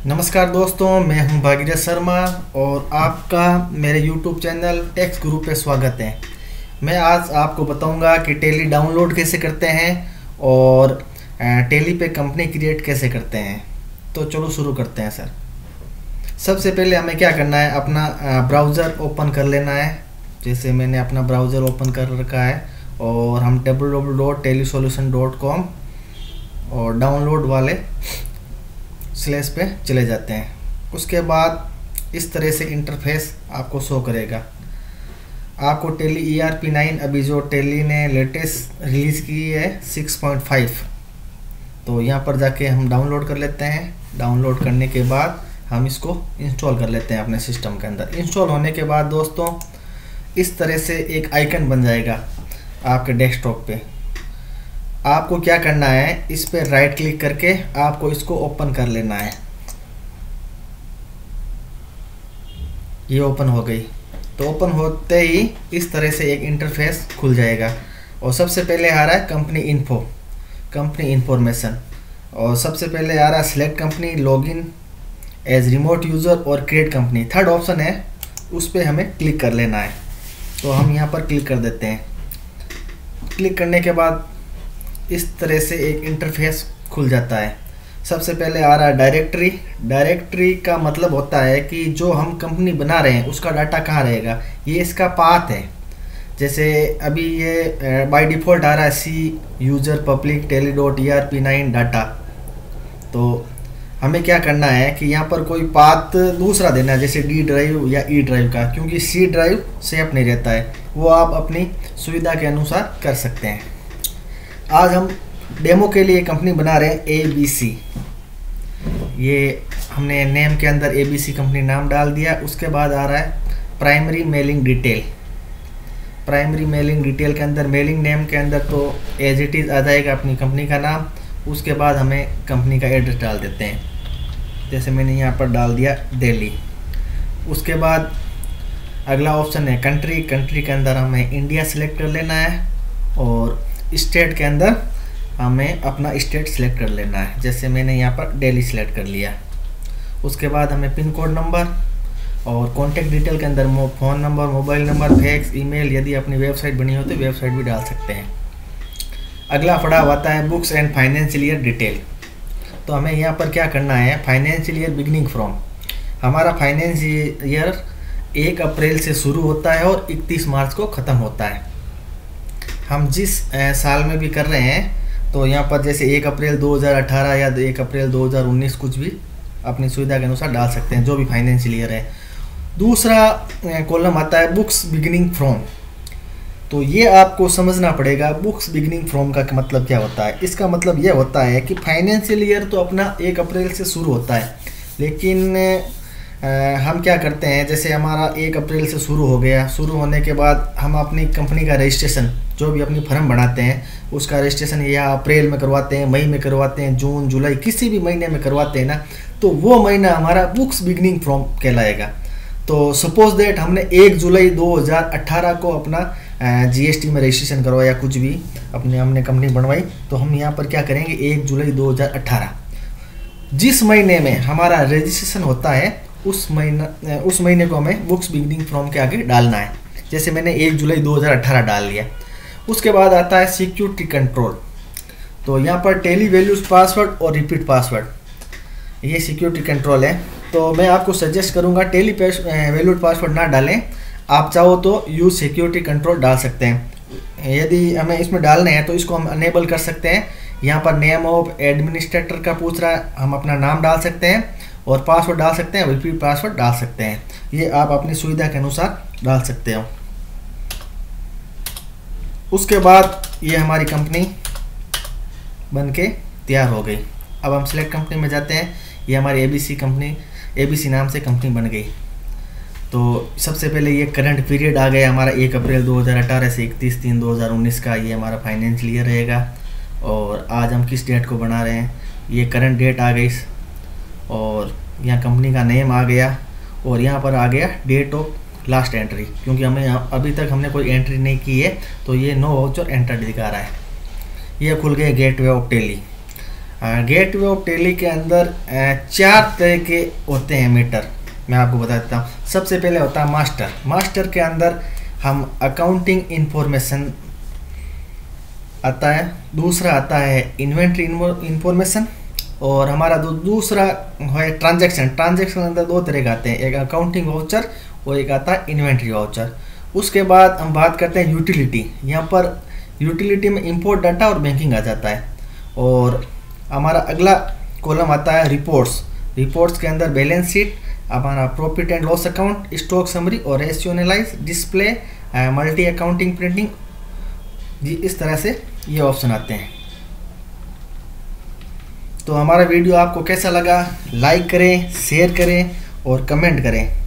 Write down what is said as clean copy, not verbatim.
नमस्कार दोस्तों, मैं हूं भागीरथ शर्मा और आपका मेरे YouTube चैनल टेक्स गुरु पे स्वागत है। मैं आज आपको बताऊंगा कि टेली डाउनलोड कैसे करते हैं और टेली पे कंपनी क्रिएट कैसे करते हैं। तो चलो शुरू करते हैं सर। सबसे पहले हमें क्या करना है, अपना ब्राउज़र ओपन कर लेना है। जैसे मैंने अपना ब्राउज़र ओपन कर रखा है और हम www.telisolution.com और डाउनलोड वाले स्लैश पे चले जाते हैं। उसके बाद इस तरह से इंटरफेस आपको शो करेगा। आपको टेली ERP9 अभी जो टेली ने लेटेस्ट रिलीज़ की है 6.5, तो यहाँ पर जाके हम डाउनलोड कर लेते हैं। डाउनलोड करने के बाद हम इसको इंस्टॉल कर लेते हैं अपने सिस्टम के अंदर। इंस्टॉल होने के बाद दोस्तों इस तरह से एक आइकन बन जाएगा आपके डेस्कटॉप पे। आपको क्या करना है, इस पे राइट क्लिक करके आपको इसको ओपन कर लेना है। ये ओपन हो गई। तो ओपन होते ही इस तरह से एक इंटरफेस खुल जाएगा और सबसे पहले आ रहा है कंपनी इन्फो, कंपनी इंफॉर्मेशन, और सबसे पहले आ रहा है select company, login as remote user और क्रिएट कंपनी। थर्ड ऑप्शन है, उस पर हमें क्लिक कर लेना है। तो हम यहाँ पर क्लिक कर देते हैं। क्लिक करने के बाद इस तरह से एक इंटरफेस खुल जाता है। सबसे पहले आ रहा है डायरेक्टरी। डायरेक्टरी का मतलब होता है कि जो हम कंपनी बना रहे हैं उसका डाटा कहाँ रहेगा, ये इसका पाथ है। जैसे अभी ये बाय डिफ़ॉल्ट आ रहा है सी यूज़र पब्लिक teli.erp9 डाटा। तो हमें क्या करना है कि यहाँ पर कोई पाथ दूसरा देना है, जैसे डी ड्राइव या ई ड्राइव का, क्योंकि सी ड्राइव सेफ नहीं रहता है। वो आप अपनी सुविधा के अनुसार कर सकते हैं। आज हम डेमो के लिए कंपनी बना रहे हैं ABC। ये हमने नेम के अंदर ABC कंपनी नाम डाल दिया। उसके बाद आ रहा है primary mailing detail. Primary mailing detail के अंदर मेलिंग नेम के अंदर तो एज इट इज़ आ जाएगा अपनी कंपनी का नाम। उसके बाद हमें कंपनी का एड्रेस डाल देते हैं, जैसे मैंने यहाँ पर डाल दिया दिल्ली। उसके बाद अगला ऑप्शन है कंट्री। कंट्री के अंदर हमें इंडिया सेलेक्ट कर लेना है और स्टेट के अंदर हमें अपना स्टेट सेलेक्ट कर लेना है, जैसे मैंने यहाँ पर दिल्ली सेलेक्ट कर लिया। उसके बाद हमें पिन कोड नंबर और कॉन्टैक्ट डिटेल के अंदर phone number, mobile number, fax, email, यदि अपनी वेबसाइट बनी हो तो वेबसाइट भी डाल सकते हैं। अगला पड़ाव आता है books and financial year detail. तो हमें यहाँ पर क्या करना है, फाइनेंशियल ईयर बिगिनिंग फ्रॉम। हमारा फाइनेंशियल ईयर 1 अप्रैल से शुरू होता है और 31 मार्च को ख़त्म होता है। हम जिस साल में भी कर रहे हैं, तो यहाँ पर जैसे 1 अप्रैल 2018 या 1 अप्रैल 2019 कुछ भी अपनी सुविधा के अनुसार डाल सकते हैं, जो भी फाइनेंशियल ईयर है। दूसरा कॉलम आता है बुक्स बिगिनिंग फ्रॉम। तो ये आपको समझना पड़ेगा बुक्स बिगिनिंग फ्रॉम का मतलब क्या होता है। इसका मतलब यह होता है कि फाइनेंशियल ईयर तो अपना 1 अप्रैल से शुरू होता है, लेकिन हम क्या करते हैं, जैसे हमारा 1 अप्रैल से शुरू हो गया, शुरू होने के बाद हम अपनी कंपनी का रजिस्ट्रेशन, जो भी अपनी फर्म बनाते हैं उसका रजिस्ट्रेशन या अप्रैल में करवाते हैं, मई में करवाते हैं, जून, जुलाई, किसी भी महीने में करवाते हैं ना, तो वो महीना हमारा बुक्स बिगिनिंग फ्रॉम कहलाएगा। तो सपोज दैट हमने 1 जुलाई 2018 को अपना GST में रजिस्ट्रेशन करवाया, कुछ भी अपने हमने कंपनी बनवाई, तो हम यहाँ पर क्या करेंगे 1 जुलाई 2018। जिस महीने में हमारा रजिस्ट्रेशन होता है उस महीने को हमें बुक्स बिगिनिंग फ्रॉम के आगे डालना है। जैसे मैंने 1 जुलाई 2018 डाल लिया। उसके बाद आता है सिक्योरिटी कंट्रोल। तो यहाँ पर टेली वैल्यूज पासवर्ड और रिपीट पासवर्ड, ये सिक्योरिटी कंट्रोल है। तो मैं आपको सजेस्ट करूँगा टेली वैल्यूड पासवर्ड ना डालें, आप चाहो तो यूज सिक्योरिटी कंट्रोल डाल सकते हैं। यदि हमें इसमें डालने हैं तो इसको हम अनेबल कर सकते हैं। यहाँ पर नेम ऑफ एडमिनिस्ट्रेटर का पूछ रहा है, हम अपना नाम डाल सकते हैं और पासवर्ड डाल सकते हैं, रिपीट पासवर्ड डाल सकते हैं। ये आप अपनी सुविधा के अनुसार डाल सकते हो। उसके बाद ये हमारी कंपनी बनके तैयार हो गई। अब हम सिलेक्ट कंपनी में जाते हैं। ये हमारी ABC कंपनी, ABC नाम से कंपनी बन गई। तो सबसे पहले ये करंट पीरियड आ गया हमारा 1 अप्रैल 2018 से 31/3/2019 का, ये हमारा फाइनेंशियल ईयर रहेगा। और आज हम किस डेट को बना रहे हैं, ये करंट डेट आ गई और यहाँ कंपनी का नेम आ गया और यहाँ पर आ गया डेट ऑफ लास्ट एंट्री, क्योंकि हमें अभी तक हमने कोई एंट्री नहीं की है, तो ये नो वाउचर एंटर्ड दिखा रहा है। ये खुल गया gateway of Tally. Gateway of Tally के अंदर 4 तरह के होते हैं मीटर, मैं आपको बता देता हूँ। सबसे पहले होता है मास्टर। मास्टर के अंदर हम अकाउंटिंग इंफॉर्मेशन आता है, दूसरा आता है इन्वेंट्री इंफॉर्मेशन, और हमारा दूसरा है ट्रांजैक्शन। ट्रांजैक्शन के अंदर 2 तरह के आते हैं, एक अकाउंटिंग वाउचर और एक आता है इन्वेंट्री वाउचर। उसके बाद हम बात करते हैं यूटिलिटी। यहाँ पर यूटिलिटी में इंपोर्ट डाटा और बैंकिंग आ जाता है। और हमारा अगला कॉलम आता है रिपोर्ट्स। रिपोर्ट्स के अंदर बैलेंस शीट, हमारा profit and loss account, stock summary और ratio analyse, display, multi accounting printing, जी इस तरह से ये ऑप्शन आते हैं। तो हमारा वीडियो आपको कैसा लगा, लाइक करें, शेयर करें और कमेंट करें।